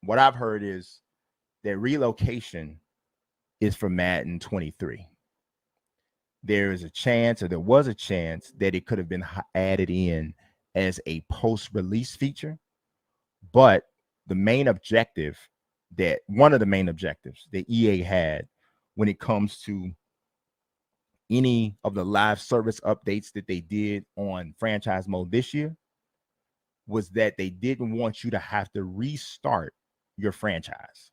what I've heard is that Relocation is for Madden 23. There is a chance, or there was a chance, that it could have been added in as a post-release feature. But the main objective, that one of the main objectives that EA had when it comes to any of the live service updates that they did on franchise mode this year, was that they didn't want you to have to restart your franchise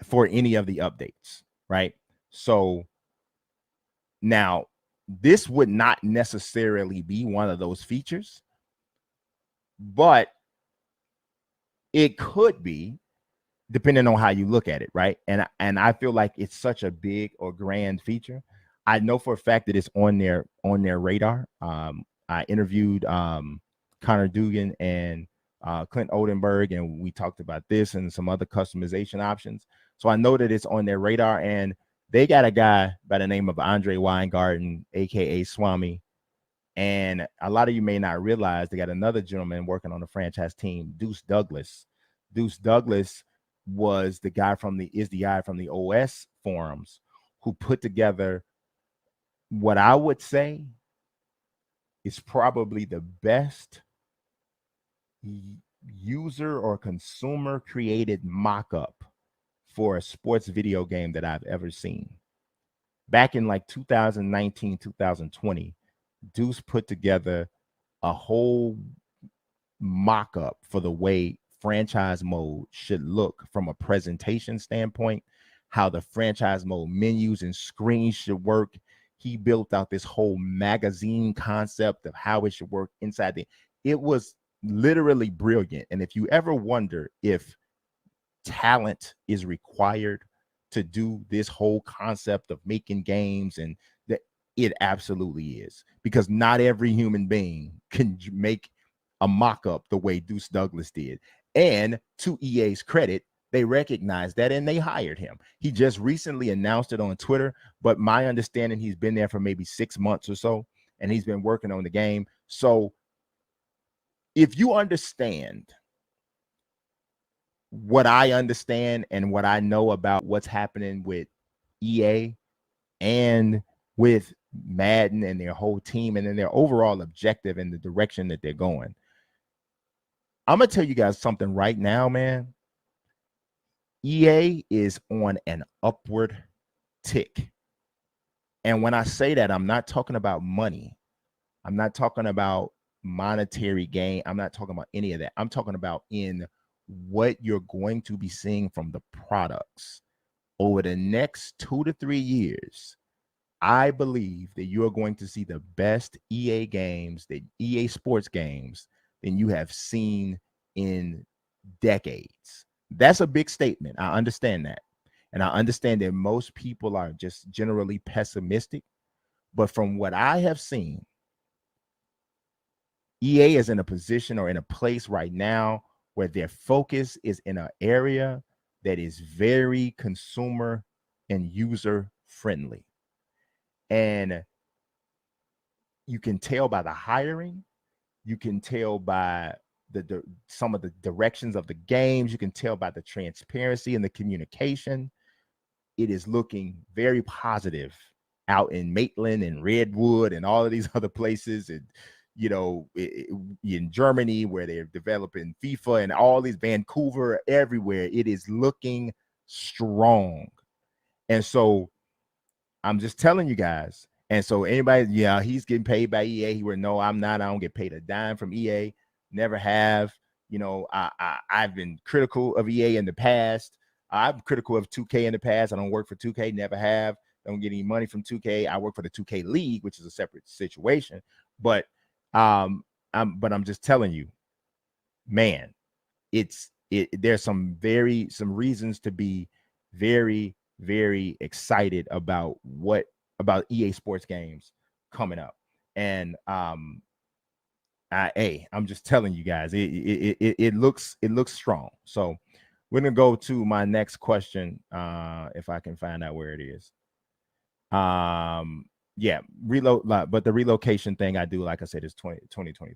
for any of the updates, right? So now this would not necessarily be one of those features, but it could be, depending on how you look at it, right? And I feel like it's such a big or grand feature. I know for a fact that it's on their radar. I interviewed Connor Dugan and Clint Oldenburg, and we talked about this and some other customization options. So I know that it's on their radar, and they got a guy by the name of Andre Weingarten, aka Swami. And a lot of you may not realize they got another gentleman working on the franchise team, Deuce Douglas. Deuce Douglas is the guy from the OS forums who put together what I would say is probably the best user or consumer created mock-up for a sports video game that I've ever seen. Back in like 2019, 2020, Deuce put together a whole mock-up for the way franchise mode should look from a presentation standpoint, how the franchise mode menus and screens should work. He built out this whole magazine concept of how it should work inside it was literally brilliant. And if you ever wonder if talent is required to do this whole concept of making games, and that, it absolutely is, because not every human being can make a mock-up the way Deuce Douglas did. And to EA's credit, they recognized that and they hired him. He just recently announced it on Twitter, but my understanding, he's been there for maybe 6 months or so, and he's been working on the game. So if you understand what I understand and what I know about what's happening with EA and with Madden and their whole team and then their overall objective and the direction that they're going, I'm going to tell you guys something right now, man. EA is on an upward tick. And when I say that, I'm not talking about money. I'm not talking about monetary gain. I'm not talking about any of that. I'm talking about in what you're going to be seeing from the products over the next 2 to 3 years. I believe that you are going to see the best EA games, the EA sports games, than you have seen in decades. That's a big statement. I understand that. And I understand that most people are just generally pessimistic. But from what I have seen, EA is in a position or in a place right now where their focus is in an area that is very consumer and user friendly. And you can tell by the hiring, you can tell by some of the directions of the games, you can tell by the transparency and the communication. It is looking very positive out in Maitland and Redwood and all of these other places, and in Germany where they're developing FIFA, and all these, Vancouver, everywhere. It is looking strong. And so I'm just telling you guys. And so anybody, he's getting paid by EA. He would know I'm not. I don't get paid a dime from EA. Never have. I've been critical of EA in the past. I'm critical of 2K in the past. I don't work for 2K. Never have. Don't get any money from 2K. I work for the 2K League, which is a separate situation. But I'm just telling you, man, there's some reasons to be very, very excited about EA Sports games coming up. And I'm just telling you guys, it looks strong. So we're gonna go to my next question, if I can find out where it is. But the relocation thing I do, like I said, is 2023.